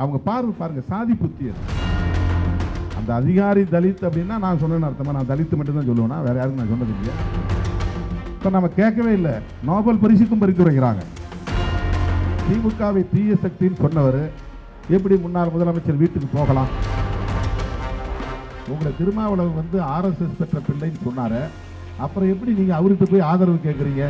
அவங்க பாருங்க சாதி புத்தி அது. அந்த அதிகாரி தலித் அப்படின்னா நான் சொன்னேன்னு அர்த்தமா? நான் தலித்து மட்டும்தான் சொல்லுவேன்னா, வேற யாருக்கும் நான் சொன்னது இல்லையா? இப்போ நம்ம கேட்கவே இல்லை. நோபல் பரிசுக்கும் பரிந்துரைக்கிறாங்க. திமுகவை தீய சக்தின்னு சொன்னவர் எப்படி முன்னாள் முதலமைச்சர் வீட்டுக்கு போகலாம்? உங்களை திருமாவளவன் வந்து RSS பெற்ற பிள்ளைன்னு சொன்னாரு, அப்புறம் எப்படி நீங்க அவர்கிட்ட போய் ஆதரவு கேட்குறீங்க?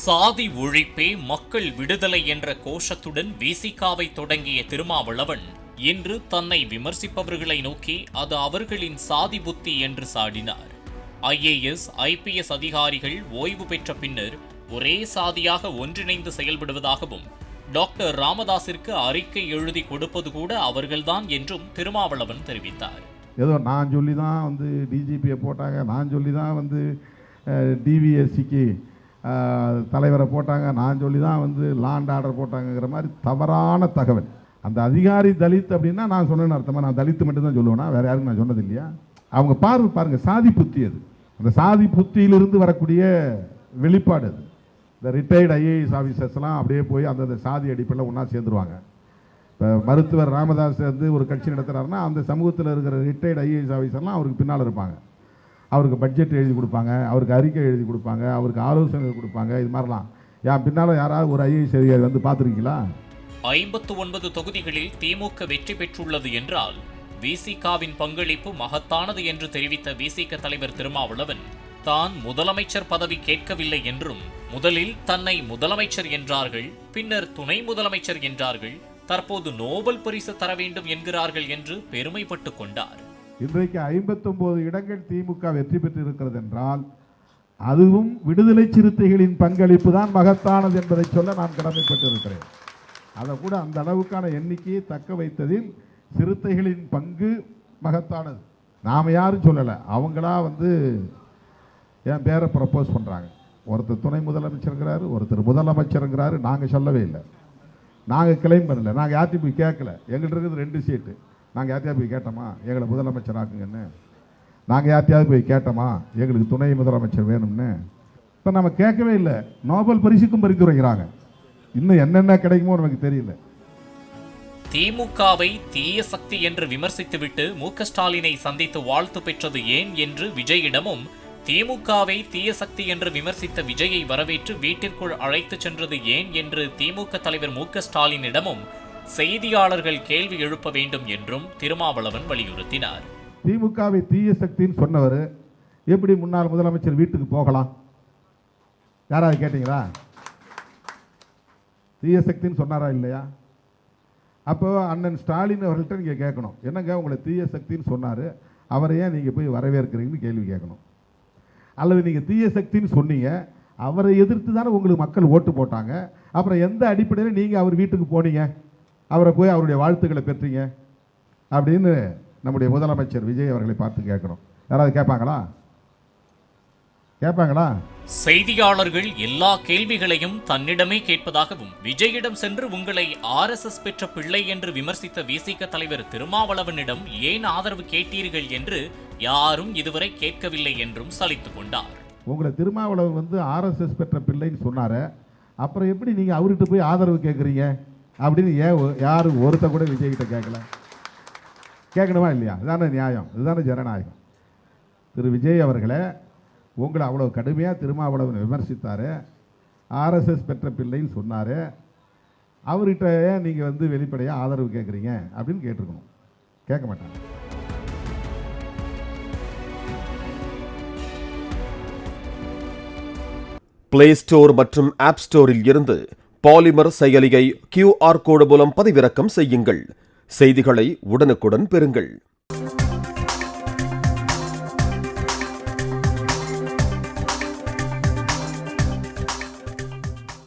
சாதி ஒழிப்பே மக்கள் விடுதலை என்ற கோஷத்துடன் விசிகாவை தொடங்கிய திருமாவளவன் இன்று தன்னை விமர்சிப்பவர்களை நோக்கி அது அவர்களின் சாதி புத்தி என்று சாடினார். IAS, IPS அதிகாரிகள் ஓய்வு பெற்ற பின்னர் ஒரே சாதியாக ஒன்றிணைந்து செயல்படுவதாகவும் டாக்டர் ராமதாஸிற்கு அறிக்கை எழுதி கொடுப்பது கூட அவர்கள்தான் என்றும் திருமாவளவன் தெரிவித்தார். ஏதோ நான் சொல்லி தான் வந்து DGPயை போட்டாங்க, நான் சொல்லி தான் வந்து DVSCக்கு தலைவரை போட்டாங்க, நான் சொல்லி தான் வந்து லாண்ட் ஆர்டர் போட்டாங்கிற மாதிரி தவறான தகவல். அந்த அதிகாரி தலித் அப்படின்னா நான் சொன்னேன்னு அர்த்தமா? நான் தலித்து மட்டும்தான் சொல்லுவேன்னா, வேற யாருக்கும் நான் சொன்னது இல்லையா? அவங்க பாருங்க சாதி புத்தி அது. அந்த சாதி புத்தியிலிருந்து வரக்கூடிய வெளிப்பாடு அது. இந்த ரிட்டையர்டு IAS ஆஃபீஸர்ஸ்லாம் அப்படியே போய் அந்தந்த சாதி அடிப்படையில் ஒன்றா சேர்ந்துருவாங்க. இப்போ மருத்துவர் ராமதாஸ் வந்து ஒரு கட்சி நடத்துகிறாருன்னா அந்த சமூகத்தில் இருக்கிற ரிட்டையர்டு IAS ஆஃபீஸர்லாம் அவருக்கு பின்னால் இருப்பாங்க. அவருக்கு பட்ஜெட் எழுதி கொடுப்பாங்க, அவருக்கு அறிக்கை எழுதி கொடுப்பாங்க, அவருக்கு ஆலோசனை கொடுப்பாங்க. இது மாதிரிலாம் என் பின்னால் யாராவது ஒரு IAS அதிகாரி வந்து பார்த்துருக்கீங்களா? 59 தொகுதிகளில் திமுக வெற்றி பெற்றுள்ளது என்றால் விசிகாவின் பங்களிப்பு மகத்தானது என்று தெரிவித்த விசிக தலைவர் திருமாவளவன் தான் முதலமைச்சர் பதவி கேட்கவில்லை என்றும், முதலில் தன்னை முதலமைச்சர் என்றார்கள், பின்னர் துணை முதலமைச்சர் என்றார்கள், தற்போது நோபல் பரிசு தர வேண்டும் என்கிறார்கள் என்று பெருமைப்பட்டுக் கொண்டார். இன்றைக்கு 59 இடங்கள் திமுக வெற்றி பெற்று இருக்கிறது என்றால் அதுவும் விடுதலை சிறுத்தைகளின் பங்களிப்பு தான் மகத்தானது என்பதை சொல்ல நான் கடமைப்பட்டிருக்கிறேன். அதை கூட அந்த அளவுக்கான எண்ணிக்கையை தக்க வைத்ததில் சிறுத்தைகளின் பங்கு மகத்தானது. நாம் யாரும் சொல்லலை, அவங்களா வந்து என் பேரை ப்ரப்போஸ் பண்ணுறாங்க. ஒருத்தர் துணை முதலமைச்சருங்கிறாரு, ஒருத்தர் முதலமைச்சருங்கிறாரு. நாங்கள் சொல்லவே இல்லை, நாங்கள் கிளைம் பண்ணல, நாங்கள் யார்த்தையும் போய் கேட்கல. எங்கள்கிட்ட இருக்கிறது 2 சீட்டு. நாங்கள் யார்த்தையாவது போய் கேட்டோமா எங்களை முதலமைச்சர் ஆக்குங்கன்னு? நாங்கள் யார்த்தையாவது போய் கேட்டோமா எங்களுக்கு துணை முதலமைச்சர் வேணும்னு? இப்போ நம்ம கேட்கவே இல்லை. நோபல் பரிசுக்கும் பரிந்துரைக்கிறாங்க. இன்னும் என்னென்ன கிடைக்குமோ நமக்கு தெரியல. திமுகவை தீய சக்தி என்று விமர்சித்துவிட்டு MK ஸ்டாலினை சந்தித்து வாழ்த்து பெற்றது ஏன் என்று விஜயிடமும், திமுகவை தீய சக்தி என்று விமர்சித்த விஜயை வரவேற்று வீட்டிற்குள் அழைத்துச் சென்றது ஏன் என்று திமுக தலைவர் MK ஸ்டாலினிடமும் செய்தியாளர்கள் கேள்வி எழுப்ப வேண்டும் என்றும் திருமாவளவன் வலியுறுத்தினார். திமுகவை தீய சக்தின்னு சொன்னவர் எப்படி முன்னாள் முதலமைச்சர் வீட்டுக்கு போகலாம்? யாராவது கேட்டீங்களா? தீய சக்தின்னு சொன்னாரா இல்லையா? அப்போ அண்ணன் ஸ்டாலின் அவர்கள்ட்ட நீங்கள் கேட்கணும், என்னங்க உங்களை தீய சக்தின்னு சொன்னார், அவரை ஏன் நீங்கள் போய் வரவேற்கிறீங்கன்னு கேள்வி கேட்கணும். அல்லது நீங்கள் தீய சக்தின்னு சொன்னீங்க, அவரை எதிர்த்து தானே உங்களுக்கு மக்கள் ஓட்டு போட்டாங்க, அப்புறம் எந்த அடிப்படையில் நீங்கள் அவர் வீட்டுக்கு போனீங்க, அவரை போய் அவருடைய வாழ்த்துக்களை பெற்றீங்க அப்படின்னு நம்முடைய முதலமைச்சர் விஜய் அவர்களை பார்த்து கேட்கணும். யாராவது கேட்பாங்களா? செய்தியாளர்கள் எல்லா கேள்விகளையும் தன்னிடமே கேட்பதாகவும், விஜயிடம் சென்று உங்களை RSS பெற்ற பிள்ளை என்று விமர்சித்த விசிக தலைவர் திருமாவளவனிடம் ஏன் ஆதரவு கேட்டீர்கள் என்று யாரும் இதுவரை கேட்கவில்லை என்றும் சலித்துக் கொண்டார். உங்களை திருமாவளவன் வந்து RSS பெற்ற பிள்ளைன்னு சொன்னாரு, அப்புறம் எப்படி நீங்க அவர்கிட்ட போய் ஆதரவு கேட்குறீங்க அப்படின்னு யாரும் ஒருத்த கூட விஜய்கிட்ட கேட்கல? கேட்கணுமா இல்லையா? இதுதானே நியாயம், இதுதானே ஜனநாயகம். திரு விஜய் அவர்களே, உங்களை அவ்வளோ கடுமையாக திருமாவளவன் விமர்சித்தார், RSS பெற்ற பிள்ளைன்னு சொன்னார், அவர்கிட்ட நீங்கள் வந்து வெளிப்படையாக ஆதரவு கேட்குறீங்க அப்படின்னு கேட்டிருக்கணும். கேட்க மாட்டாங்க. பிளே ஸ்டோர் மற்றும் ஆப் ஸ்டோரில் இருந்து பாலிமர் செயலியை QR கோடு மூலம் பதிவிறக்கம் செய்யுங்கள். செய்திகளை உடனுக்குடன் பெறுங்கள்.